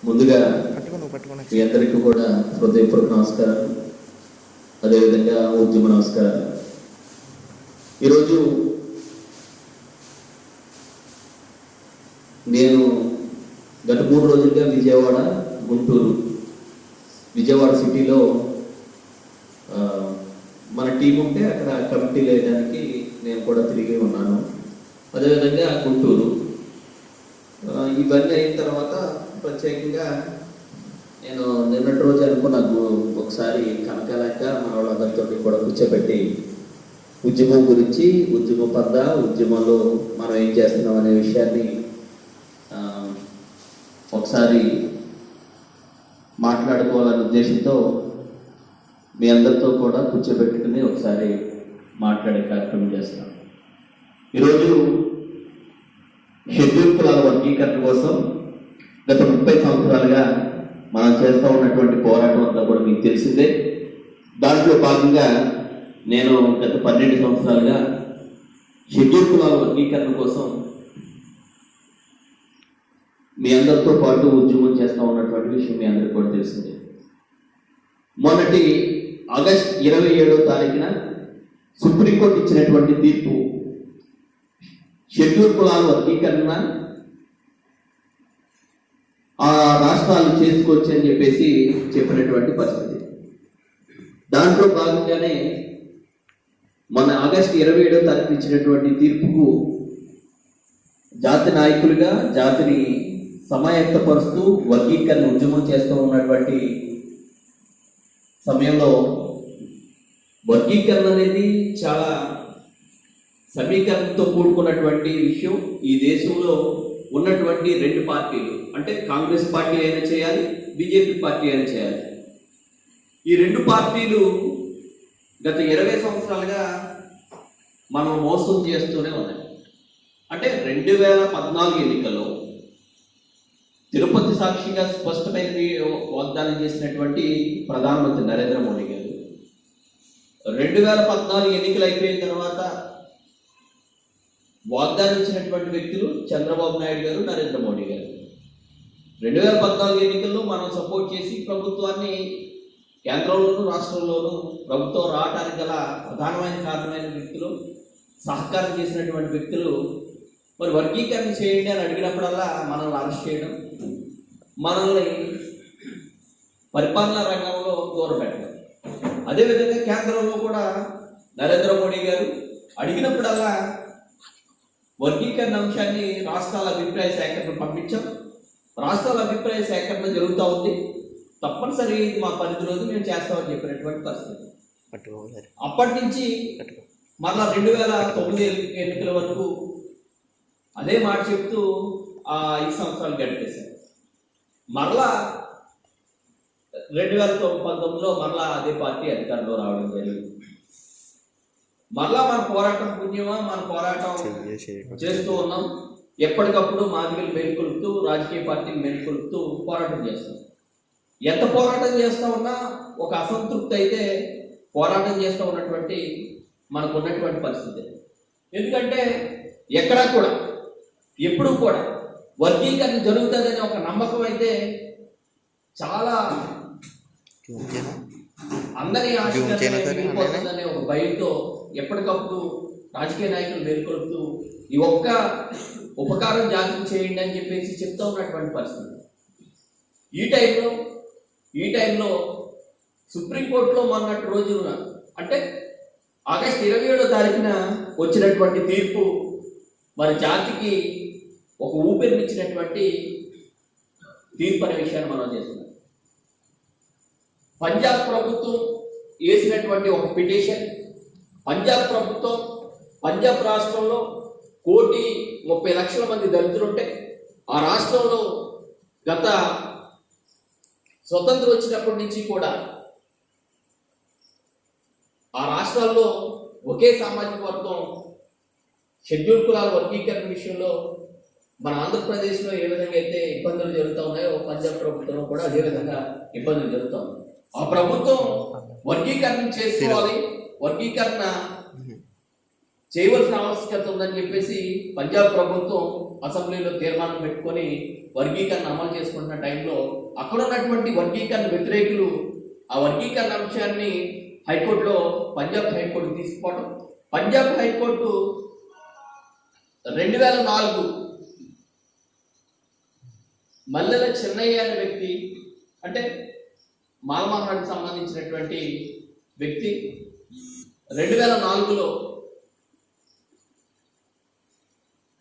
ముందుగా మీ అందరికీ కూడా హృదయపూర్వక నమస్కారం, అదేవిధంగా ఉద్యమ నమస్కారం. ఈరోజు నేను గత 3 రోజులుగా విజయవాడ, గుంటూరు, విజయవాడ సిటీలో మన టీం ఉంటే అక్కడ కమిటీ వేయడానికి నేను కూడా తిరిగి ఉన్నాను. అదేవిధంగా గుంటూరు. ఇవన్నీ అయిన తర్వాత ప్రత్యేకంగా నేను నిన్నటి రోజు అనుకున్నాను, ఒకసారి కనకాలక మన వాళ్ళందరితో కూడా కూర్చోబెట్టి ఉద్యమం గురించి, ఉద్యమ పద్ధ, ఉద్యమంలో మనం ఏం చేస్తున్నాం అనే విషయాన్ని ఒకసారి మాట్లాడుకోవాలనే ఉద్దేశంతో మీ అందరితో కూడా కూర్చోబెట్టుకుని ఒకసారి మాట్లాడే కార్యక్రమం చేస్తున్నాం. ఈరోజు షెడ్యూల్ కులాల వర్గీకరణ కోసం గత 30 సంవత్సరాలుగా మనం చేస్తూ ఉన్నటువంటి పోరాటం అంతా కూడా మీకు తెలిసిందే. దాంట్లో భాగంగా నేను గత 12 సంవత్సరాలుగా షెడ్యూల్ కులాల వర్గీకరణ కోసం మీ అందరితో పాటు ఉద్యమం చేస్తూ ఉన్నటువంటి విషయం మీ అందరికీ కూడా తెలిసిందే. మొన్నటి ఆగస్టు 27వ తారీఖున సుప్రీంకోర్టు ఇచ్చినటువంటి తీర్పు షెడ్యూల్ కులాల వర్గీకరణ ఆ రాష్ట్రాలు చేసుకోవచ్చు అని చెప్పేసి చెప్పినటువంటి పరిస్థితి. దాంట్లో భాగంగానే మన ఆగస్టు 27వ తారీఖు ఇచ్చినటువంటి తీర్పుకు జాతి నాయకులుగా జాతిని సమాయత్తపరుస్తూ వర్గీకరణ ఉద్యమం చేస్తూ ఉన్నటువంటి సమయంలో వర్గీకరణ అనేది చాలా సమీకరణతో కూడుకున్నటువంటి విషయం. ఈ దేశంలో ఉన్నటువంటి 2 పార్టీలు, అంటే కాంగ్రెస్ పార్టీ అయినా చేయాలి, బీజేపీ పార్టీ అయినా చేయాలి. ఈ 2 పార్టీలు గత 20 సంవత్సరాలుగా మనం మోసం చేస్తూనే ఉన్నాయి. అంటే 2014 ఎన్నికల్లో తిరుపతి సాక్షిగా స్పష్టమైన వాగ్దానం చేసినటువంటి ప్రధానమంత్రి నరేంద్ర మోడీ గారు 2014 ఎన్నికలు అయిపోయిన తర్వాత వాగ్దానం ఇచ్చినటువంటి వ్యక్తులు చంద్రబాబు నాయుడు గారు, నరేంద్ర మోడీ గారు. 2014 ఎన్నికల్లో మనం సపోర్ట్ చేసి ప్రభుత్వాన్ని కేంద్రంలోనూ రాష్ట్రంలోనూ ప్రభుత్వం రావడానికి గల ప్రధానమైన కారణమైన వ్యక్తులు, సహకారం చేసినటువంటి వ్యక్తులు మరి వర్గీకరణ చేయండి అని అడిగినప్పుడల్లా మనల్ని అరెస్ట్ చేయడం, మనల్ని పరిపాలనా రంగంలో దూరం పెట్టడం. అదేవిధంగా కేంద్రంలో కూడా నరేంద్ర మోడీ గారు అడిగినప్పుడల్లా వర్గీకరణ అంశాన్ని రాష్ట్రాల అభిప్రాయ సేకరణ పంపించాం. రాష్ట్రాల అభిప్రాయ సేకరణ జరుగుతూ ఉంది, తప్పనిసరి మా పరిధిలో మేము చేస్తామని చెప్పినటువంటి పరిస్థితి. అప్పటి నుంచి మరలా 2009 ఎన్నికల వరకు అదే మాట చెప్తూ 5 సంవత్సరాలు గడిపేశారు. మరలా 2019లో మరలా అదే పార్టీ అధికారంలో రావడం జరిగింది. మరలా మన పోరాటం పుణ్యమా, మన పోరాటం చేస్తూ ఉన్నాం. ఎప్పటికప్పుడు మాదిగలు మేలుకొలుపుతూ, రాజకీయ పార్టీని మేలుకొలుపుతూ పోరాటం చేస్తాం. ఎంత పోరాటం చేస్తూ ఉన్నా ఒక అసంతృప్తి అయితే పోరాటం చేస్తూ ఉన్నటువంటి మనకు ఉన్నటువంటి పరిస్థితి. ఎందుకంటే ఎక్కడా కూడా ఎప్పుడు కూడా వర్గీకరణ జరుగుతుందనే ఒక నమ్మకం అయితే చాలా అందరి ఆశిస్తుందనే ఒక భయంతో ఎప్పటికప్పుడు రాజకీయ నాయకులు మేల్కొలుపుతూ ఈ ఒక్క ఉపకారం జాతికి చేయండి అని చెప్పేసి చెప్తూ ఉన్నటువంటి పరిస్థితి. ఈ టైంలో సుప్రీంకోర్టులో మొన్నటి రోజున, అంటే ఆగస్టు 27వ తారీఖున వచ్చినటువంటి తీర్పు మరి జాతికి ఒక ఊపిరినిచ్చినటువంటి తీర్పు అనే విషయాన్ని మనం చేస్తున్నాం. పంజాబ్ ప్రభుత్వం వేసినటువంటి ఒక పిటిషన్, పంజాబ్ ప్రభుత్వం పంజాబ్ రాష్ట్రంలో 1,30,00,000 మంది దళితులుంటే ఆ రాష్ట్రంలో గత స్వతంత్రం వచ్చినప్పటి నుంచి కూడా ఆ రాష్ట్రాల్లో ఒకే సామాజిక వర్గం షెడ్యూల్ కులాల వర్గీకరణ విషయంలో మన ఆంధ్రప్రదేశ్లో ఏ విధంగా అయితే ఇబ్బందులు జరుగుతూ ఉన్నాయో పంజాబ్ ప్రభుత్వంలో కూడా అదే విధంగా ఇబ్బందులు జరుగుతూ ఉన్నాయి. ఆ ప్రభుత్వం వర్గీకరణ చేసుకోవాలి, వర్గీకరణ చేయవలసిన ఆవశ్యకత ఉందని చెప్పేసి పంజాబ్ ప్రభుత్వం అసెంబ్లీలో తీర్మానం పెట్టుకొని వర్గీకరణ అమలు చేసుకుంటున్న టైంలో అక్కడ ఉన్నటువంటి వర్గీకరణ వ్యతిరేకులు ఆ వర్గీకరణ అంశాన్ని హైకోర్టులో పంజాబ్ హైకోర్టు తీసుకుపోవడం, పంజాబ్ హైకోర్టు 2004 మల్లెల చెన్నయ్య అనే వ్యక్తి, అంటే మాల్మహారానికి సంబంధించినటువంటి వ్యక్తి 2004లో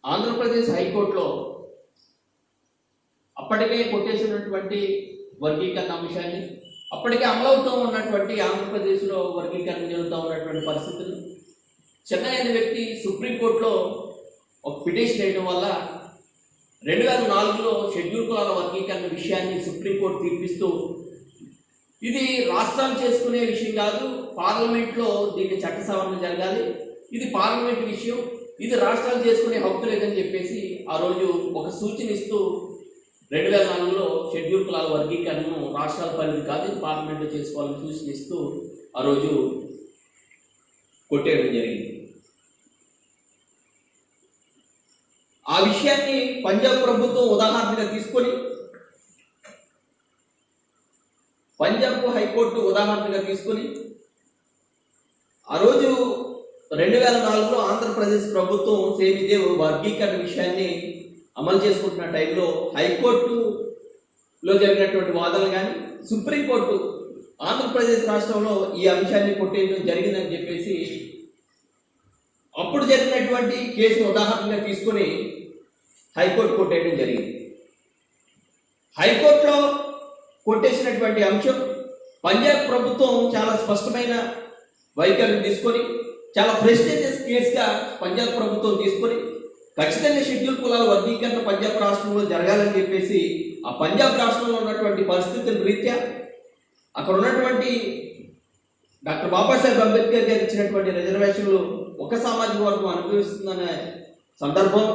ఆంధ్రప్రదేశ్ హైకోర్టులో అప్పటికే కొట్టేసినటువంటి వర్గీకరణ అంశాన్ని, అప్పటికే అమలవుతూ ఉన్నటువంటి ఆంధ్రప్రదేశ్లో వర్గీకరణ జరుగుతూ ఉన్నటువంటి పరిస్థితులు, చెన్నై అనే వ్యక్తి సుప్రీంకోర్టులో ఒక పిటిషన్ వేయడం వల్ల 2004లో షెడ్యూల్ కులాల వర్గీకరణ విషయాన్ని సుప్రీంకోర్టు తీర్పిస్తూ ఇది రాష్ట్రాలు చేసుకునే విషయం కాదు, పార్లమెంట్లో దీన్ని చట్ట సవరణ జరగాలి, ఇది పార్లమెంట్ విషయం, ఇది రాష్ట్రాలు చేసుకునే హక్కు లేదని చెప్పేసి ఆ రోజు ఒక సూచన ఇస్తూ 2004లో షెడ్యూల్ కులాల వర్గీకరణను రాష్ట్రాల పరిధి కాదు, ఇది పార్లమెంట్లో చేసుకోవాలని సూచన ఇస్తూ ఆ రోజు కొట్టేయడం జరిగింది. ఆ విషయాన్ని పంజాబ్ ప్రభుత్వం ఉదాహరణగా తీసుకొని పంజాబ్ హైకోర్టు ఉదాహరణగా తీసుకొని ఆ రోజు 2004లో ఆంధ్రప్రదేశ్ ప్రభుత్వం సేమ్ ఇదే వర్గీకరణ విషయాన్ని అమలు చేసుకుంటున్న టైంలో హైకోర్టులో జరిగినటువంటి వాదనలు కానీ సుప్రీంకోర్టు ఆంధ్రప్రదేశ్ రాష్ట్రంలో ఈ అంశాన్ని కొట్టేయడం జరిగిందని చెప్పేసి అప్పుడు జరిగినటువంటి కేసును ఉదాహరణగా తీసుకొని హైకోర్టు కొట్టేయడం జరిగింది. హైకోర్టులో కొట్టేసినటువంటి అంశం పంజాబ్ ప్రభుత్వం చాలా స్పష్టమైన వైఖరిని తీసుకొని చాలా ప్రెస్టీజియస్ కేసుగా పంజాబ్ ప్రభుత్వం తీసుకొని ఖచ్చితంగా షెడ్యూల్ కులాల వర్గీకరణ పంజాబ్ రాష్ట్రంలో జరగాలని చెప్పేసి ఆ పంజాబ్ రాష్ట్రంలో ఉన్నటువంటి పరిస్థితుల రీత్యా అక్కడ ఉన్నటువంటి డాక్టర్ బాబాసాహెబ్ అంబేద్కర్ గారు ఇచ్చినటువంటి రిజర్వేషన్లు ఒక సామాజిక వర్గం అనుభవిస్తుందనే సందర్భం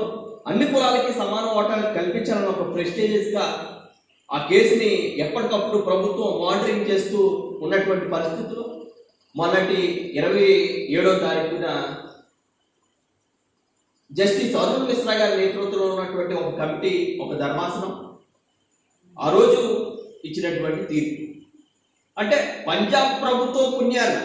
అన్ని కులాలకి సమాన ఓటాలు కల్పించాలని ఒక ప్రెస్టీజియస్గా ఆ కేసుని ఎప్పటికప్పుడు ప్రభుత్వం మానిటరింగ్ చేస్తూ ఉన్నటువంటి పరిస్థితులు మొన్నటి 27వ తారీఖున జస్టిస్ అరుణ్ మిశ్రా గారి నేతృత్వంలో ఉన్నటువంటి ఒక కమిటీ, ఒక ధర్మాసనం ఆ రోజు ఇచ్చినటువంటి తీర్పు, అంటే పంజాబ్ ప్రభుత్వ పుణ్యాన్న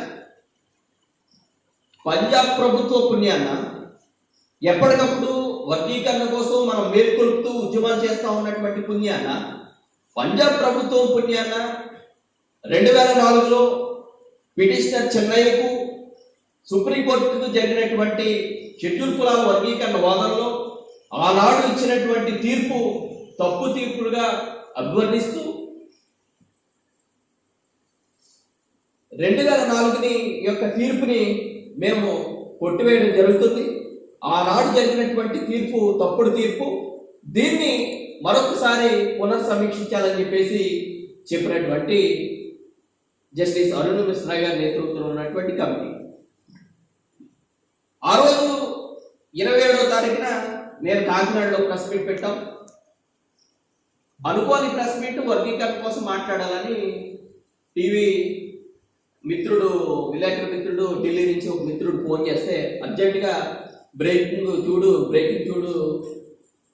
ఎప్పటికప్పుడు వర్గీకరణ కోసం మనం మేల్కొల్పుతూ ఉద్యమాలు చేస్తూ ఉన్నటువంటి పుణ్యాన్న పంజాబ్ ప్రభుత్వం పుణ్యాన్న 2004లో పిటిషనర్ చెన్నయ్యకు సుప్రీంకోర్టుకు జరిగినటువంటి షెడ్యూల్ కులాల వర్గీకరణ వాదనలో ఆనాడు ఇచ్చినటువంటి తీర్పు తప్పు తీర్పులుగా అభివర్ణిస్తూ 2004 యొక్క తీర్పుని మేము కొట్టివేయడం జరుగుతుంది. ఆనాడు జరిగినటువంటి తీర్పు తప్పుడు తీర్పు, దీన్ని మరొకసారి పునర్సమీక్షించాలని చెప్పేసి చెప్పినటువంటి జస్టిస్ అరుణ్ మిశ్రా గారి నేతృత్వంలో ఉన్నటువంటి కమిటీ ఆ రోజు 27వ తారీఖున నేను కాకినాడలో ప్రెస్ మీట్ పెట్టాం. అనుకోని ప్రెస్ మీట్ వర్గీకరణ కోసం మాట్లాడాలని టీవీ మిత్రుడు, విలేకరు మిత్రుడు ఢిల్లీ నుంచి ఒక మిత్రుడు ఫోన్ చేస్తే అర్జెంటుగా బ్రేకింగ్ చూడు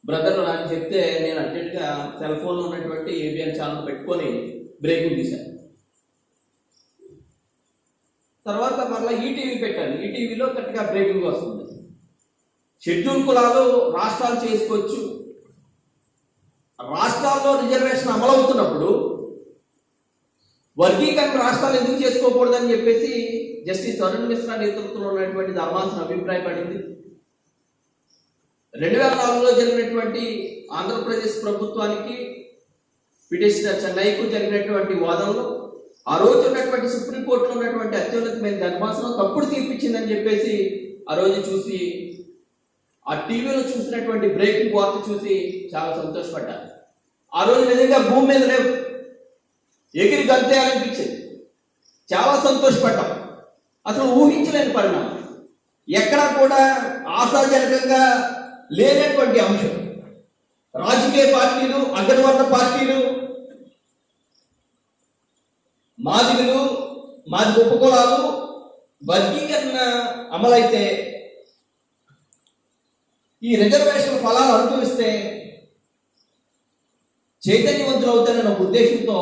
బ్రదర్ అని చెప్తే నేను అర్జెంటుగా సెల్ ఫోన్లో ఉన్నటువంటి ఏబిఎన్ ఛానల్ పెట్టుకొని బ్రేకింగ్ తీశాను. తర్వాత మళ్ళీ ఈటీవీ పెట్టాను. ఈటీవీలో కరెక్ట్గా బ్రేకింగ్ వస్తుంది. షెడ్యూల్ కులాలు రాష్ట్రాలు చేసుకోవచ్చు, రాష్ట్రాల్లో రిజర్వేషన్ అమలవుతున్నప్పుడు వర్గీకరణ రాష్ట్రాలు ఎందుకు చేసుకోకూడదని చెప్పేసి జస్టిస్ అరుణ్ మిశ్రా నేతృత్వంలో ఉన్నటువంటి ధర్మాసనం అభిప్రాయపడింది. 2004లో జరిగినటువంటి ఆంధ్రప్రదేశ్ ప్రభుత్వానికి పిటిషనర్ చెన్నైకు జరిగినటువంటి వాదనలో ఆ రోజు ఉన్నటువంటి సుప్రీంకోర్టులో ఉన్నటువంటి అత్యున్నతమైన ధర్మాసనం తప్పుడు తీర్పిచ్చిందని చెప్పేసి ఆ రోజు చూసి ఆ టీవీలో చూసినటువంటి బ్రేకింగ్ వార్త చూసి చాలా సంతోషపడ్డాను. ఆ రోజు నిజంగా భూమి మీద లేవు, ఎగిరి గంతేయాలనిపించింది, చాలా సంతోషపడ్డాం. అసలు ఊహించలేని పరిణామం, ఎక్కడా కూడా ఆశాజనకంగా లేనటువంటి అంశం. రాజకీయ పార్టీలు, అగ్రవర్ణ పార్టీలు, మాదిగలు, మాది ఉపకులాలు వర్గీకరణ అమలైతే ఈ రిజర్వేషన్ ఫలాలు అనుభవిస్తే చైతన్యవంతులు అవుతారన్న ఉద్దేశంతో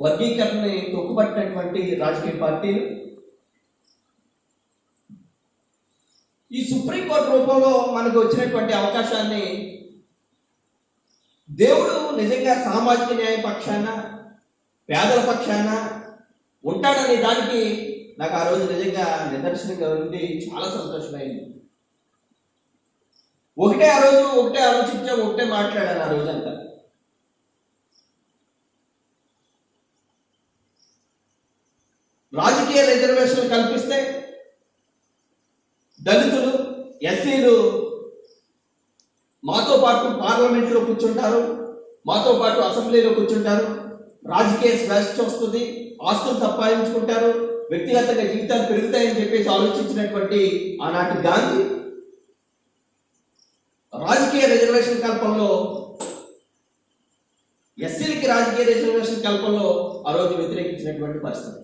వర్గీకరణని తొక్కుపట్టినటువంటి రాజకీయ పార్టీలు ఈ సుప్రీంకోర్టు రూపంలో మనకు వచ్చినటువంటి అవకాశాన్ని దేవుడు నిజంగా సామాజిక న్యాయ పక్షాన పేదల పక్షాన ఉంటాడనే దానికి నాకు ఆ రోజు నిజంగా నిదర్శనంగా ఉండి చాలా సంతోషమైంది. ఆ రోజు ఒకటే ఆలోచించాం, ఒకటే మాట్లాడాను ఆ రోజంతా. రాజకీయ రిజర్వేషన్లు కల్పిస్తే దళితులు, ఎస్సీలు మాతో పాటు పార్లమెంట్లో కూర్చుంటారు, మాతో పాటు అసెంబ్లీలో కూర్చుంటారు, రాజకీయ స్వేచ్ఛ వస్తుంది, ఆస్తులు సంపాదించుకుంటారు, వ్యక్తిగతంగా జీవితాలు పెరుగుతాయని చెప్పేసి ఆలోచించినటువంటి ఆనాటి గాంధీ రాజకీయ రిజర్వేషన్ కల్పనలో, ఎస్సీలకి రాజకీయ రిజర్వేషన్ కల్పనలో ఆ రోజు వ్యతిరేకించినటువంటి పరిస్థితి.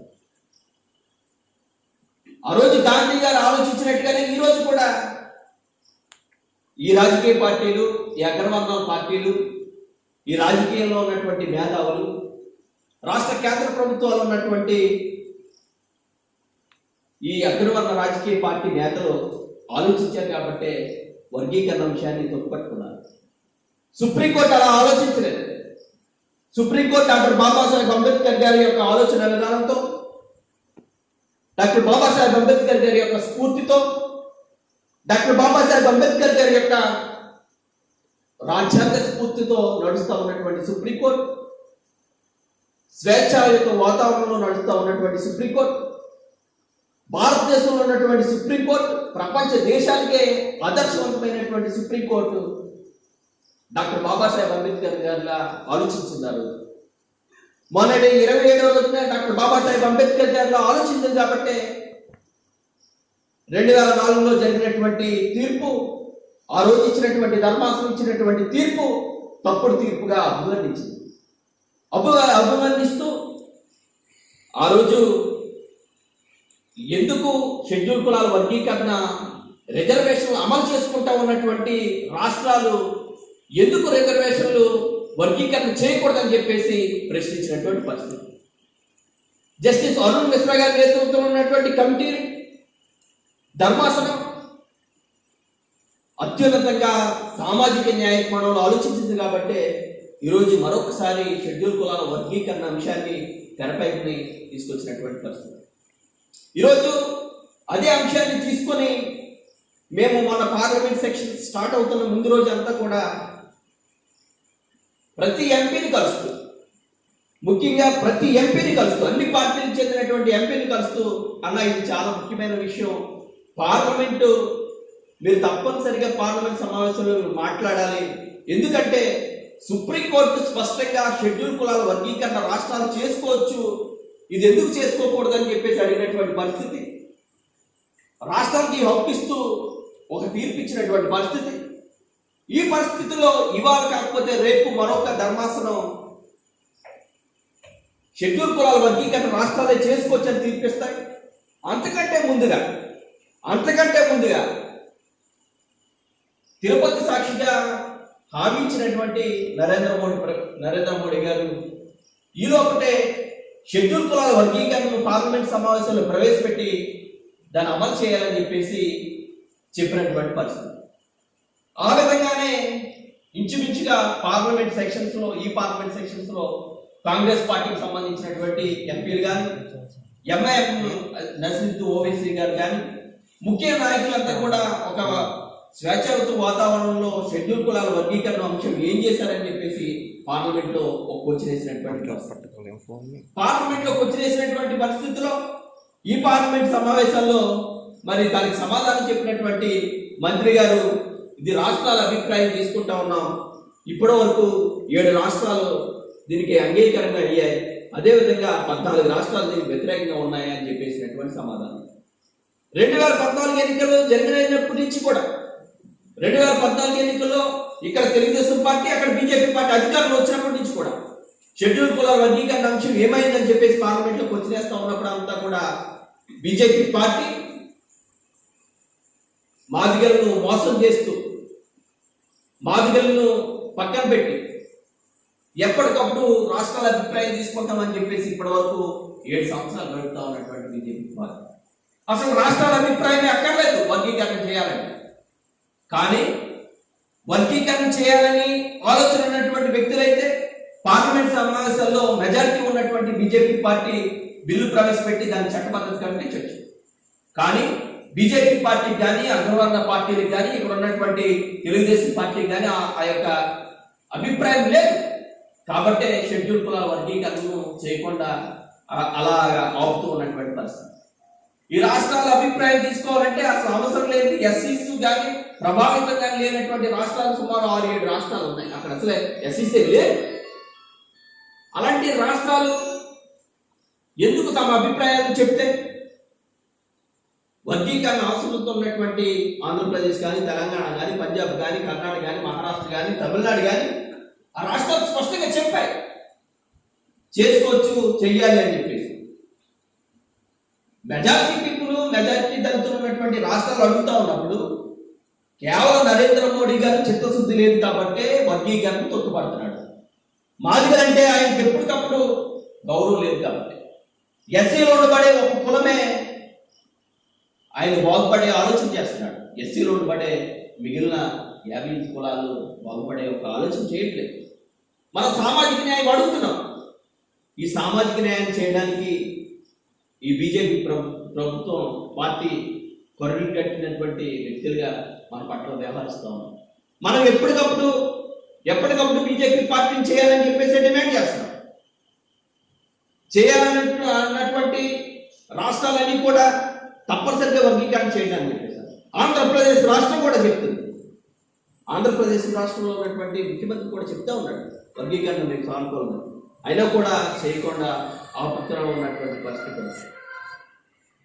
ఆ రోజు గాంధీ గారు ఆలోచించినట్టుగానే ఈ రోజు కూడా ఈ రాజకీయ పార్టీలు, ఈ అగ్రవర్ణాల పార్టీలు, ఈ రాజకీయంలో ఉన్నటువంటి మేధావులు, రాష్ట్ర కేంద్ర ప్రభుత్వాలు ఉన్నటువంటి ఈ అగ్రవర్ణ రాజకీయ పార్టీ నేతలు ఆలోచించారు కాబట్టి వర్గీకరణ విషయాన్ని తొక్కుపట్టుకున్నారు. సుప్రీంకోర్టు అలా ఆలోచించలేదు. సుప్రీంకోర్టు డాక్టర్ బాబాసాహెబ్ అంబేద్కర్ గారి యొక్క ఆలోచన విధానంతో, డాక్టర్ బాబాసాహెబ్ అంబేద్కర్ గారి యొక్క స్ఫూర్తితో, డాక్టర్ బాబాసాహెబ్ అంబేద్కర్ గారి యొక్క రాజ్యాంగ స్ఫూర్తితో నడుస్తూ ఉన్నటువంటి సుప్రీంకోర్టు, స్వేచ్ఛాయుత వాతావరణంలో నడుస్తూ ఉన్నటువంటి సుప్రీంకోర్టు, భారతదేశంలో ఉన్నటువంటి సుప్రీంకోర్టు, ప్రపంచ దేశానికే ఆదర్శవంతమైనటువంటి సుప్రీంకోర్టు డాక్టర్ బాబాసాహెబ్ అంబేద్కర్ గారిలా ఆలోచించున్నారు. మొన్నటి 27వ రోజున డాక్టర్ బాబాసాహెబ్ అంబేద్కర్ గారిలో ఆలోచించింది కాబట్టి 2004లో జరిగినటువంటి తీర్పు, ఆ రోజు ఇచ్చినటువంటి ధర్మాసనం ఇచ్చినటువంటి తీర్పు తప్పుడు తీర్పుగా అభివర్ణించింది. అభివర్ణిస్తూ ఆ రోజు ఎందుకు షెడ్యూల్ కులాల వర్గీకరణ రిజర్వేషన్లు అమలు చేసుకుంటా ఉన్నటువంటి రాష్ట్రాలు ఎందుకు రిజర్వేషన్లు వర్గీకరణ చేయకూడదని చెప్పేసి ప్రశ్నించినటువంటి పరిస్థితి. జస్టిస్ అరుణ్ మిశ్రా గారి నేతృత్వంలో ఉన్నటువంటి కమిటీ, ధర్మాసనం అత్యున్నతంగా సామాజిక న్యాయ కోణంలో ఆలోచించింది కాబట్టి ఈరోజు మరొకసారి షెడ్యూల్ కులాల వర్గీకరణ అంశాన్ని తెరపైకి తీసుకొచ్చినటువంటి పరిస్థితి. ఈరోజు అదే అంశాన్ని తీసుకొని మేము మన పార్లమెంట్ సెక్షన్ స్టార్ట్ అవుతున్న ముందు రోజు అంతా కూడా ప్రతి ఎంపీని కలుస్తూ, ముఖ్యంగా ప్రతి ఎంపీని కలుస్తూ, అన్ని పార్టీలకు చెందినటువంటి ఎంపీని కలుస్తూ, అన్న ఇది చాలా ముఖ్యమైన విషయం, పార్లమెంటు మీరు తప్పనిసరిగా పార్లమెంట్ సమావేశంలో మాట్లాడాలి, ఎందుకంటే సుప్రీంకోర్టు స్పష్టంగా షెడ్యూల్ కులాల వర్గీకరణ రాష్ట్రాలు చేసుకోవచ్చు, ఇది ఎందుకు చేసుకోకూడదని చెప్పేసి అడిగినటువంటి పరిస్థితి, రాష్ట్రానికి హక్కిస్తూ ఒక తీర్పు ఇచ్చినటువంటి పరిస్థితి. ఈ పరిస్థితిలో ఇవాళ కాకపోతే రేపు మరొక ధర్మాసనం షెడ్యూల్ కులాల వర్గీకరణ రాష్ట్రాలే చేసుకోవచ్చని తీర్పిస్తాయి. అంతకంటే ముందుగా తిరుపతి సాక్షిగా హామీ ఇచ్చినటువంటి నరేంద్ర మోడీ గారు ఈలోపటే షెడ్యూల్ కులాల వర్గీకరణను పార్లమెంట్ సమావేశంలో ప్రవేశపెట్టి దాన్ని అమలు చేయాలని చెప్పేసి చెప్పినటువంటి పరిస్థితి. ఆ విధంగానే ఇంచుమించుగా పార్లమెంట్ సెక్షన్స్ లో కాంగ్రెస్ పార్టీకి సంబంధించినటువంటి ఎంపీలు కానీ, ఎంఐఎం నర్సింగ్ ఓవైసీ గారు కానీ, ముఖ్య నాయకులంతా కూడా ఒక స్వేచ్ఛాయుత వాతావరణంలో షెడ్యూల్ కులాల వర్గీకరణ అంశం ఏం చేశారని చెప్పేసి పార్లమెంట్ లో వచ్చినేసినటువంటి పరిస్థితిలో ఈ పార్లమెంట్ సమావేశాల్లో మరి దానికి సమాధానం చెప్పినటువంటి మంత్రి గారు, ఇది రాష్ట్రాల అభిప్రాయం తీసుకుంటా ఉన్నాం, ఇప్పటి వరకు 7 రాష్ట్రాలు దీనికి అంగీకారంగా అయ్యాయి, అదేవిధంగా 14 రాష్ట్రాలు దీనికి వ్యతిరేకంగా ఉన్నాయి అని చెప్పేసినటువంటి సమాధానం. 2014 ఎన్నికలు జరిగినప్పటి నుంచి కూడా 2014 ఎన్నికల్లో ఇక్కడ తెలుగుదేశం పార్టీ, అక్కడ బీజేపీ పార్టీ అధికారంలో వచ్చినప్పటి నుంచి కూడా షెడ్యూల్ కులాల వర్గీకరణ అంశం ఏమైందని చెప్పేసి పార్లమెంట్ లో వచ్చినేస్తా ఉన్నప్పుడు అంతా కూడా బీజేపీ పార్టీ మాదిగలను మోసం చేస్తూ మాదిగలను పక్కన పెట్టి ఎప్పటికప్పుడు రాష్ట్రాల అభిప్రాయం తీసుకుంటామని చెప్పేసి ఇప్పటి వరకు 7 సంవత్సరాలు గడుపుతా ఉన్నటువంటి బీజేపీ పార్టీ అసలు రాష్ట్రాల అభిప్రాయం అక్కర్లేదు వర్గీకరణ చేయాలని. కానీ వర్గీకరణ చేయాలని ఆలోచన ఉన్నటువంటి వ్యక్తులైతే పార్లమెంట్ సమావేశాల్లో మెజారిటీ ఉన్నటువంటి బీజేపీ పార్టీ బిల్లు ప్రవేశపెట్టి దాన్ని చట్టబద్ధత కల్పించవచ్చు. కానీ బీజేపీ పార్టీకి కానీ అగ్రవర్ణ పార్టీలకు కానీ ఇక్కడ ఉన్నటువంటి తెలుగుదేశం పార్టీకి కానీ ఆ యొక్క అభిప్రాయం లేదు. కాబట్టి షెడ్యూల్ కులాల వర్గీకరణను చేయకుండా అలా ఆపుతూ ఉన్నటువంటి పరిస్థితి. ఈ రాష్ట్రాల అభిప్రాయం తీసుకోవాలంటే అసలు అవసరం లేదు. ఎస్సీస్ కానీ ప్రభావితం కానీ లేనటువంటి రాష్ట్రాలు సుమారు 6-7 రాష్ట్రాలు ఉన్నాయి. అక్కడ అసలే ఎస్సీసీ లేదు. అలాంటి రాష్ట్రాలు ఎందుకు తమ అభిప్రాయాలు చెప్తే వర్గీకరణ అవసరంతో ఉన్నటువంటి ఆంధ్రప్రదేశ్ కానీ తెలంగాణ కానీ పంజాబ్ కానీ కర్ణాటక కానీ మహారాష్ట్ర కానీ తమిళనాడు కానీ ఆ రాష్ట్రాలు స్పష్టంగా చెప్పాయి చేసుకోవచ్చు చెయ్యాలి అని చెప్పేసి. మెజారిటీ పీపుల్ మెజారిటీ దళితులు ఉన్నటువంటి రాష్ట్రాలు అడుగుతా ఉన్నప్పుడు కేవలం నరేంద్ర మోడీ గారు చిత్తశుద్ధి లేదు కాబట్టి వర్గీకరణ తొట్టుపడుతున్నాడు. మాదిగలంటే ఆయనకి ఎప్పటికప్పుడు గౌరవం లేదు కాబట్టి ఎస్సీలో ఉండబడే ఒక కులమే ఆయన బాగుపడే ఆలోచన చేస్తున్నాడు. ఎస్సీలో ఉండబడే మిగిలిన 50 కులాలు బాగుపడే ఒక ఆలోచన చేయట్లేదు. మనం సామాజిక న్యాయం అడుగుతున్నాం. ఈ సామాజిక న్యాయం చేయడానికి ఈ బీజేపీ ప్రభుత్వం పార్టీ కొరలు కట్టినటువంటి వ్యక్తులుగా మన పట్ల వ్యవహరిస్తూ ఉన్నాం. మనం ఎప్పటికప్పుడు బీజేపీ పార్టీని చేయాలని చెప్పేసి డిమాండ్ చేస్తున్నాం. చేయాలన్నటువంటి రాష్ట్రాలన్నీ కూడా తప్పనిసరిగా వర్గీకరణ చేయడానికి చెప్పేశారు. ఆంధ్రప్రదేశ్ రాష్ట్రం కూడా చెప్తుంది. ఆంధ్రప్రదేశ్ రాష్ట్రంలో ఉన్నటువంటి ముఖ్యమంత్రి కూడా చెప్తా ఉన్నాడు వర్గీకరణ మీకు సానుకూలంగా. అయినా కూడా చేయకుండా ఆపత్తులో ఉన్నటువంటి పరిస్థితి.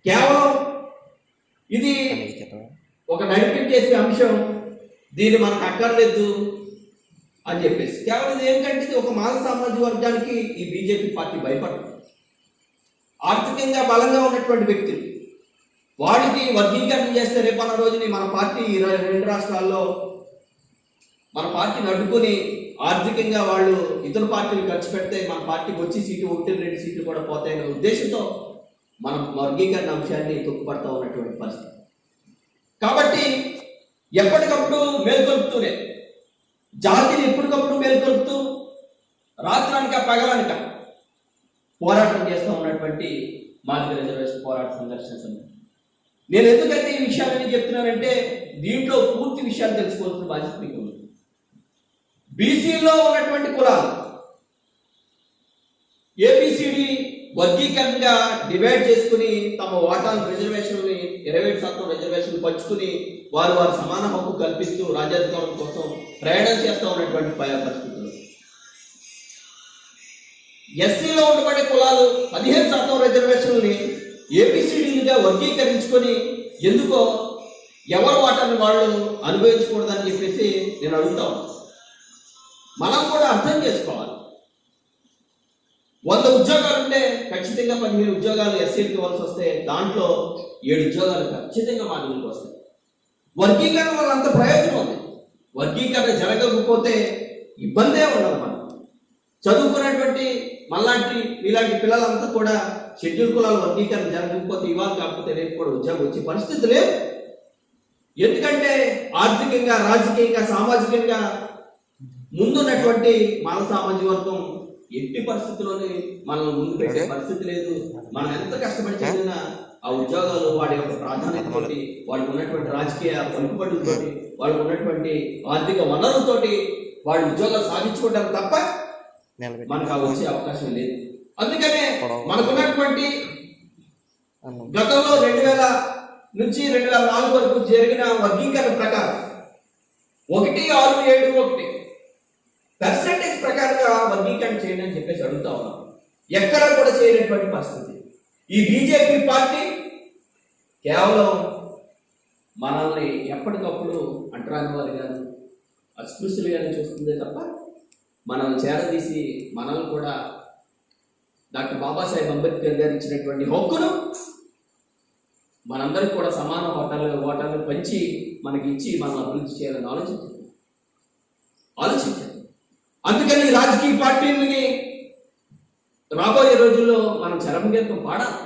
కేవలం ఇది ఒక నడిపి చేసే అంశం, దీన్ని మనకు అక్కర్లేదు అని చెప్పేసి కేవలం ఇది ఏంటంటే ఇది ఒక మాల సామాజిక వర్గానికి ఈ బీజేపీ పార్టీ భయపడుతుంది. ఆర్థికంగా బలంగా ఉన్నటువంటి వ్యక్తులు వాడికి వర్గీకరణ చేస్తే రేపన్న రోజుని మన పార్టీ 2 రాష్ట్రాల్లో మన పార్టీని అడ్డుకొని ఆర్థికంగా వాళ్ళు ఇతర పార్టీలు ఖర్చు పెడితే మన పార్టీకి వచ్చి సీటు 1-2 సీట్లు కూడా పోతాయనే ఉద్దేశంతో మనం వర్గీకరణ అంశాన్ని తొక్కుపడతా ఉన్నటువంటి పరిస్థితి. కాబట్టి ఎప్పటికప్పుడు మేల్కొల్పుతూనే జాతిని ఎప్పటికప్పుడు మేల్కొల్పుతూ రాత్రానిక పగలనిక పోరాటం చేస్తూ ఉన్నటువంటి మాదిగ రిజర్వేషన్ పోరాట సంఘర్షణ సమితి. నేను ఎందుకంటే ఈ విషయాలని చెప్తున్నానంటే దీంట్లో పూర్తి విషయాలు తెలుసుకోవాల్సిన బాధ్యత మీకు ఉంది. బీసీలో ఉన్నటువంటి కులాలు ఏబిసిడి వర్గీకరణగా డివైడ్ చేసుకుని తమ వాటాను రిజర్వేషన్ని 27% రిజర్వేషన్ పంచుకుని వారు సమాన హక్కు కల్పిస్తూ రాజ్యాధికారం కోసం ప్రయాణం చేస్తూ ఉన్నటువంటి పరిస్థితులు. ఎస్సీలో ఉండబడే కులాలు 15% రిజర్వేషన్ని ఏబిసిడీలుగా వర్గీకరించుకొని ఎందుకో ఎవరి వాటాన్ని వాళ్ళు అనుభవించకూడదని చెప్పేసి నేను అడుగుతాను. మనం కూడా అర్థం చేసుకోవాలి. 100 ఉద్యోగాలు ఉంటే ఖచ్చితంగా 15 ఉద్యోగాలు ఎస్సీలకు ఇవ్వాల్సి వస్తే దాంట్లో 7 ఉద్యోగాలు ఖచ్చితంగా మాదిగలకు వస్తాయి. వర్గీకరణ వల్ల అంత ప్రయోజనం ఉంది. వర్గీకరణ జరగకపోతే ఇబ్బందే ఉండదు. మనం చదువుకున్నటువంటి ఇలాంటి పిల్లలంతా కూడా షెడ్యూల్ కులాల వర్గీకరణ జరగకపోతే ఇవాళ కాకపోతే రేపు కూడా ఉద్యోగం వచ్చే పరిస్థితి లేదు. ఎందుకంటే ఆర్థికంగా రాజకీయంగా సామాజికంగా ముందున్నటువంటి మాల సామాజిక వర్గం ఎట్టి పరిస్థితుల్లోనే మనల్ని ముందు పెట్టే పరిస్థితి లేదు. మనం ఎంత కష్టపడి చదివినా ఆ ఉద్యోగాలు వాడి యొక్క ప్రాధాన్యతతోటి వాళ్ళకి ఉన్నటువంటి రాజకీయ పలుకుబడులతోటి వాళ్ళకి ఉన్నటువంటి ఆర్థిక వనరులతోటి వాళ్ళు ఉద్యోగాలు సాధించుకుంటారు తప్ప మనకు ఆ వచ్చే అవకాశం లేదు. అందుకనే మనకున్నటువంటి గతంలో 2000 నుంచి 2004 వరకు జరిగిన వర్గీకరణ ప్రకారం 1.671 పర్సెంటేజ్ ప్రకారంగా వర్గీకరణ చేయండి అని చెప్పేసి అడుగుతా ఉన్నాం. ఎక్కడా కూడా చేయనటువంటి పరిస్థితి. ఈ బీజేపీ పార్టీ కేవలం మనల్ని ఎప్పటికప్పుడు అంటరాని వారిగాను అస్పృశ్యులుగానే చూస్తుందే తప్ప మనల్ని చేరదీసి మనల్ని కూడా డాక్టర్ బాబాసాహెబ్ అంబేద్కర్ గారు ఇచ్చినటువంటి హక్కును మనందరికీ కూడా సమాన ఓటాలు పంచి మనకి ఇచ్చి మనం అభివృద్ధి చేయాలని ఆలోచించారు. ఆలోచించండి. అందుకని ఈ రాజకీయ పార్టీలని రాబోయే రోజుల్లో మనం చరమగీతం పాడాలి,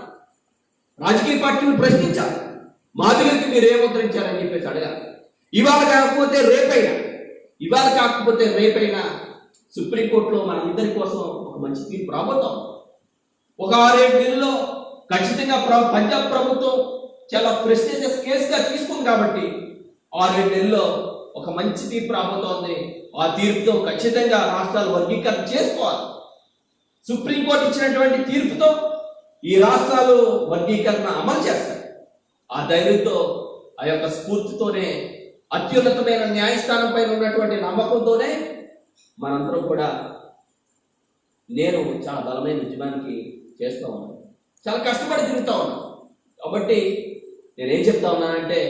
రాజకీయ పార్టీలు ప్రశ్నించాలి, మాదిగలకి మీరు ఏముద్రించారని చెప్పేసి అడగాలి. ఇవాళ కాకపోతే రేపైనా సుప్రీంకోర్టులో మనందరి కోసం ఒక మంచి తీర్పు రాబోతాం. ఒక 6-7 నెలల్లో ఖచ్చితంగా పంజాబ్ ప్రభుత్వం చాలా ప్రెస్టీజియస్ కేసుగా తీసుకుంది కాబట్టి 6-7 నెలల్లో ఒక మంచి తీర్పు రాబోతోంది. ఆ తీర్పుతో ఖచ్చితంగా రాష్ట్రాలు వర్గీకరణ చేసుకోవాలి. సుప్రీంకోర్టు ఇచ్చినటువంటి తీర్పుతో ఈ రాష్ట్రాలు వర్గీకరణ అమలు చేస్తాయి. ఆ ధైర్యంతో, ఆ యొక్క స్ఫూర్తితోనే, అత్యున్నతమైన న్యాయస్థానం పైన ఉన్నటువంటి నమ్మకంతోనే మనందరం కూడా నేను చాలా బలమైన ఉద్యమానికి చేస్తూ ఉన్నాను, చాలా కష్టపడి తిరుగుతూ ఉన్నాను. కాబట్టి నేనేం చెప్తా ఉన్నానంటే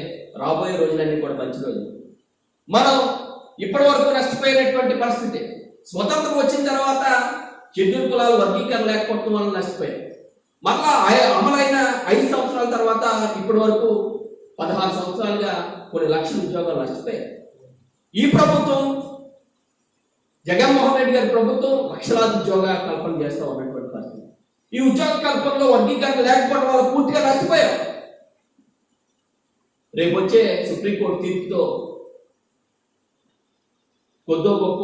రాబోయే రోజులన్నీ కూడా మంచి రోజులు. మనం ఇప్పటి వరకు నష్టపోయినటువంటి పరిస్థితి, స్వతంత్రం వచ్చిన తర్వాత షెడ్యూల్ కులాలు వర్గీకరణ లేకపోవడం వల్ల నష్టపోయాయి. మళ్ళా అమలైన 5 సంవత్సరాల తర్వాత ఇప్పటి వరకు 16 సంవత్సరాలుగా కొన్ని లక్షల ఉద్యోగాలు నష్టపోయాయి. ఈ ప్రభుత్వం, జగన్మోహన్ రెడ్డి గారి ప్రభుత్వం లక్షలాది ఉద్యోగ కల్పన చేస్తూ ఉన్నటువంటి పరిస్థితి. ఈ ఉద్యోగ కల్పనలో వర్గీకరణ లేకపోవడం వల్ల పూర్తిగా నష్టపోయారు. రేపు వచ్చే సుప్రీంకోర్టు తీర్పుతో కొద్దో గొప్ప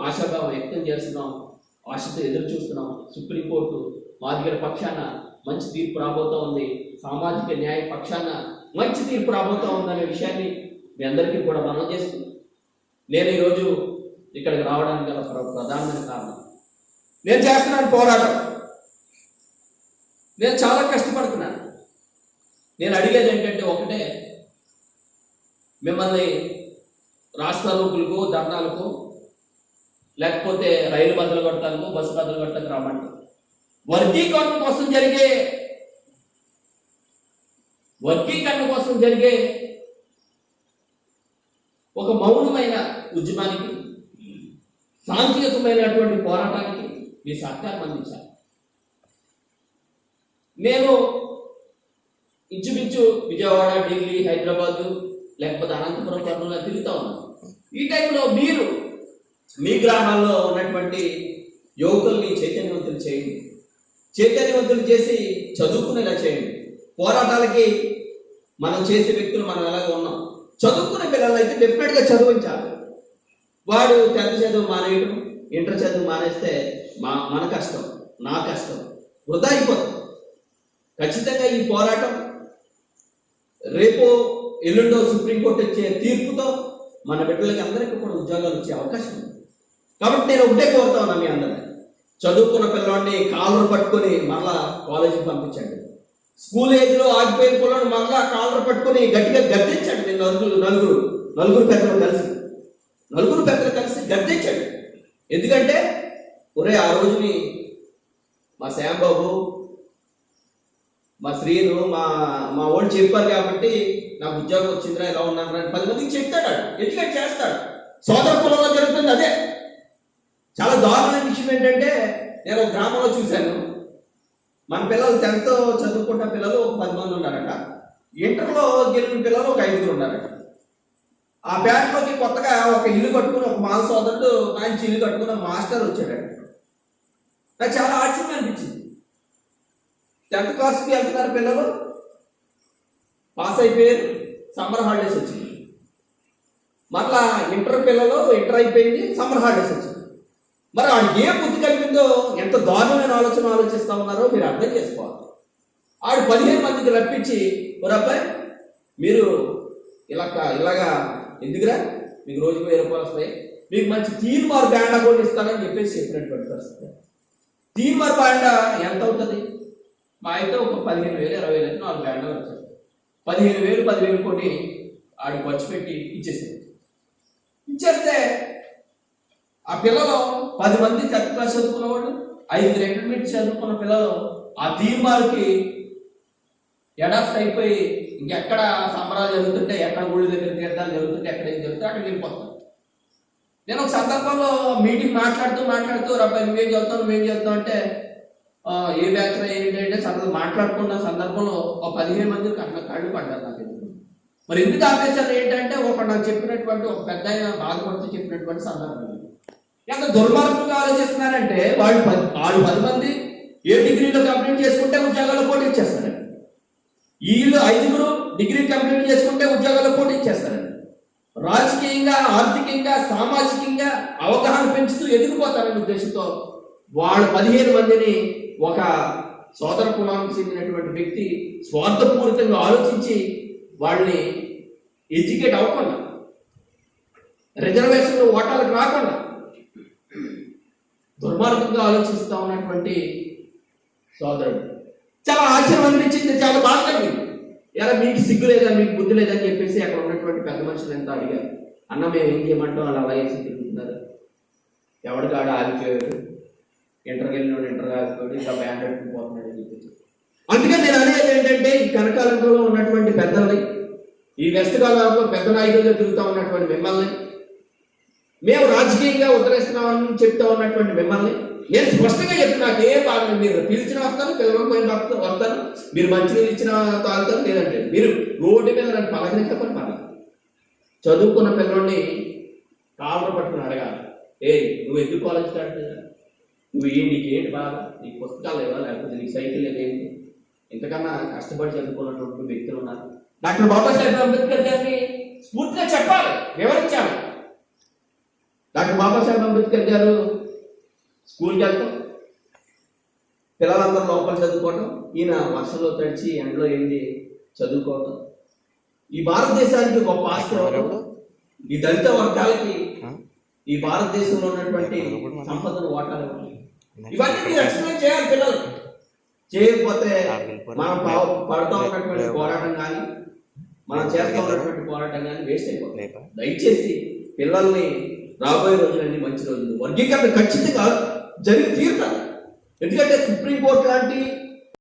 ఆశాభావం వ్యక్తం చేస్తున్నాం, ఆశతో ఎదురు చూస్తున్నాం. సుప్రీంకోర్టు మాదిగల పక్షాన మంచి తీర్పు రాబోతూ ఉంది, సామాజిక న్యాయ పక్షాన మంచి తీర్పు రాబోతూ ఉందనే విషయాన్ని మీ అందరికీ కూడా మనం చేస్తున్నాం. నేను ఈరోజు ఇక్కడికి రావడానికి గల ప్రధానమైన కారణం, నేను చేస్తున్నాను పోరాటం, నేను చాలా కష్టపడుతున్నాను. నేను అడిగేది ఏంటంటే ఒకటే, మిమ్మల్ని రాస్తారోకులకు, ధర్నాలకు, లేకపోతే రైలు బదులు కొడతాను, బస్సు బదులు కొడతాను రమ్మంటారు. వర్గీకరణ కోసం జరిగే ఒక మౌనమైన ఉద్యమానికి, శాంతియుతమైనటువంటి పోరాటానికి మీ సహకారం అందించాలి. నేను ఇంచుమించు విజయవాడ, ఢిల్లీ, హైదరాబాదు, లేకపోతే అనంతపురం, కర్నూలు తిరుగుతా ఉన్నాను. ఈ టైంలో మీరు మీ గ్రామాల్లో ఉన్నటువంటి యువకుల్ని చైతన్యవంతులు చేసి చదువుకునేలా చేయండి. పోరాటాలకి మనం చేసే వ్యక్తులు మనం ఎలాగ ఉన్నాం. చదువుకునే పిల్లలు అయితే డెఫినెట్గా చదివించాలి. వాడు 10th చదువు మానేయడం, ఇంటర్ చదువు మానేస్తే మన కష్టం, నా కష్టం వృధా అయిపోతుంది. ఖచ్చితంగా ఈ పోరాటం రేపు ఎల్లుండో సుప్రీంకోర్టు వచ్చే తీర్పుతో మన బిడ్డలకి అందరికీ కూడా ఉద్యోగాలు వచ్చే అవకాశం ఉంది. కాబట్టి నేను ఒకటే కోరుతా ఉన్నా, మీ అందరినీ చదువుకున్న పిల్లవాడిని కాలర్ పట్టుకొని మరలా కాలేజీకి పంపించండి. స్కూల్ ఏజ్లో ఆగిపోయిన పిల్లలు మరలా కాలర్ పట్టుకొని గట్టిగా గద్దించండి. నలుగురు పెద్దలు కలిసి గద్దించండి. ఎందుకంటే ఆ రోజుని మా శ్యాంబాబు, మా శ్రీను, మా వాళ్ళు చెప్పారు కాబట్టి నాకు ఉద్యోగం వచ్చిందిరా, ఇలా ఉన్నాను 10 మందికి చెప్తాడు, ఎడ్యుకేట్ చేస్తాడు. సోదర కులంలో జరుగుతుంది అదే. చాలా దారుణమైన విషయం ఏంటంటే, నేను ఒక గ్రామంలో చూశాను, మన పిల్లలు 10th చదువుకుంటున్న పిల్లలు ఒక 10 మంది ఉన్నారట, ఇంటర్లో గెలిచిన పిల్లలు ఒక 5 ఉన్నారట. ఆ బ్యాట్లోకి కొత్తగా ఒక ఇల్లు కట్టుకుని, ఒక మాల సోదరుడు మంచి ఇల్లు కట్టుకుని మాస్టర్ వచ్చాడట. నాకు చాలా ఆశ్చర్యం అనిపించింది. 10th క్లాస్కి వెళ్తున్నారు పిల్లలు, పాస్ అయిపోయారు, సమ్మర్ హాలిడేస్ వచ్చింది. మరలా ఇంటర్ పిల్లలు ఇంటర్ అయిపోయింది, సమ్మర్ హాలిడేస్ వచ్చింది. మరి ఆడికి ఏ బుద్ధి కలిగిందో, ఎంత దారుణమైన ఆలోచిస్తూ ఉన్నారో మీరు అర్థం చేసుకోవాలి. ఆడు 15 మందికి రప్పించి, అబ్బాయి మీరు ఇలాగా ఎందుకురా, మీకు రోజుకు 1000 రూపాయలు వస్తాయి, మీకు మంచి తీన్మార్ బ్యాండా కూడా ఇస్తానని చెప్పినటువంటి పరిస్థితి. తీన్మార్ బ్యాండా ఎంత అవుతుంది? మా అయితే ఒక 15,000, 20,000 అయితే 4 బ్యాండాలు వచ్చాయి. 15,000 కోటి ఆడికి ఖర్చు పెట్టి ఇచ్చేస్తే ఆ పిల్లలు 10 మంది 10th క్లాస్ చదువుకున్న వాళ్ళు, 5 ఇంటర్మీడియట్ చదువుకున్న పిల్లలు ఆ తీర్మార్కి ఎడాఫ్ట్ అయిపోయి ఇంకెక్కడ సంబరాలు జరుగుతుంటే, ఎక్కడ ఊళ్ళ దగ్గర తీర్థాలు జరుగుతుంటే, ఎక్కడ ఏం జరుగుతుంటే అక్కడ వెళ్ళిపోతాం. నేను ఒక సందర్భంలో మీటింగ్ మాట్లాడుతూ అబ్బాయి నువ్వేం చదువుతావు అంటే, ఏ బ్యాచ్ ఏంటంటే మాట్లాడుకున్న సందర్భంలో ఒక 15 మంది కళ్ళు పడ్డారు నాకు. మరి ఎందుకు ఆపేశారు ఏంటంటే, నాకు చెప్పినటువంటి ఒక పెద్ద ఆయన బాధపడుతూ చెప్పినటువంటి సందర్భం. ఎంత దుర్మార్గంగా ఆలోచిస్తున్నారంటే వాళ్ళు 10 మంది ఏ డిగ్రీలో కంప్లీట్ చేసుకుంటే ఉద్యోగాల్లో పోటీ ఇచ్చేస్తారండి. వీళ్ళు 5 డిగ్రీ కంప్లీట్ చేసుకుంటే ఉద్యోగాల్లో పోటీ ఇచ్చేస్తారండి. రాజకీయంగా, ఆర్థికంగా, సామాజికంగా అవగాహన పెంచుతూ ఎదిగిపోతారనే ఉద్దేశంతో వాళ్ళు 15 మందిని ఒక సోదర కులానికి చెందినటువంటి వ్యక్తి స్వార్థపూరితంగా ఆలోచించి వాళ్ళని ఎడ్యుకేట్ అవ్వకుండా, రిజర్వేషన్లు ఓటాలకు రాకుండా దుర్మార్గంగా ఆలోచిస్తూ ఉన్నటువంటి సోదరుడు. చాలా ఆశ్చర్యం అనిపించింది, చాలా బాధ కలిగింది. ఎలా మీకు సిగ్గు లేదా, మీకు బుద్ధి లేదని చెప్పేసి అక్కడ ఉన్నటువంటి పెద్ద మనుషులు ఎంత అడిగారు. అన్న మేము ఏం చేయమంటాం, వాళ్ళు అలా వేసి తిరుగుతున్నారు, ఎవడికాడ ఆగిపోయాడు, ఇంటర్కి వెళ్ళినాడు, ఇంటర్ ఆగిపోయాడు, ఇంకా బ్యాండ్ పెట్టుకుపోతున్నాడు అని చెప్పేసి. అందుకని నేను అనేది ఏంటంటే, ఈ కనకాలంలో ఉన్నటువంటి పెద్దల్ని, ఈ వెస్ట్ కాలంలో పెద్ద నాయకులుగా తిరుగుతూ ఉన్నటువంటి మిమ్మల్ని, మేము రాజకీయంగా ఉత్తరేస్తున్నామని చెప్తా ఉన్నటువంటి మిమ్మల్ని నేను స్పష్టంగా చెప్తున్నా, నాకు ఏ బాధ, మీరు పిలిచిన వస్తాను, పిల్లలకు పోయిన వస్తాను, మీరు మంచినీళ్ళు ఇచ్చిన తాగుతాను, లేదంటే మీరు రోడ్డు మీద నన్ను పలకరించకపోతే పర్లేదు. చదువుకున్న పిల్లల్ని కాళ్ళ పట్టుకుని అడగాలి, నువ్వు ఎందుకు కాలేజ్ స్టార్ట్ చేయాలి, నువ్వు నీకు ఏంటి బాధ, నీకు పుస్తకాలు లేవా, లేకపోతే నీకు సైకిల్ లేదేంటి, ఇంతకన్నా కష్టపడి చదువుకున్నటువంటి వ్యక్తులు ఉన్నారు. డాక్టర్ బాబాసాహెబ్ అంబేద్కర్ గారిని స్ఫూర్తిగా చెప్పాలి, వివరించాలి. డాక్టర్ బాబాసాహెబ్ అంబేద్కర్ గారు స్కూల్కి వెళ్తాం, పిల్లలందరూ లోపల చదువుకోవటం, ఈయన వర్షంలో తడిచి ఎండలో వెళ్ళి చదువుకోవటం. ఈ భారతదేశానికి గొప్ప ఆస్తి అవ్వడం, ఈ దళిత వర్గాలకి ఈ భారతదేశంలో ఉన్నటువంటి సంపదను వాటాలు ఇవన్నీ మీరు ఎక్స్ప్లెయిన్ చేయాలి. పిల్లలు చేయకపోతే మనం పడుతూ ఉన్నటువంటి పోరాటం కానీ, మనం చేస్తూ ఉన్నటువంటి పోరాటం కానీ వేస్ట్ అయిపోతుంది. దయచేసి పిల్లల్ని రాబోయే రోజులన్నీ మంచి రోజులు, వర్గీకరణ ఖచ్చితంగా జరిగి తీరుతారు. ఎందుకంటే సుప్రీంకోర్టు లాంటి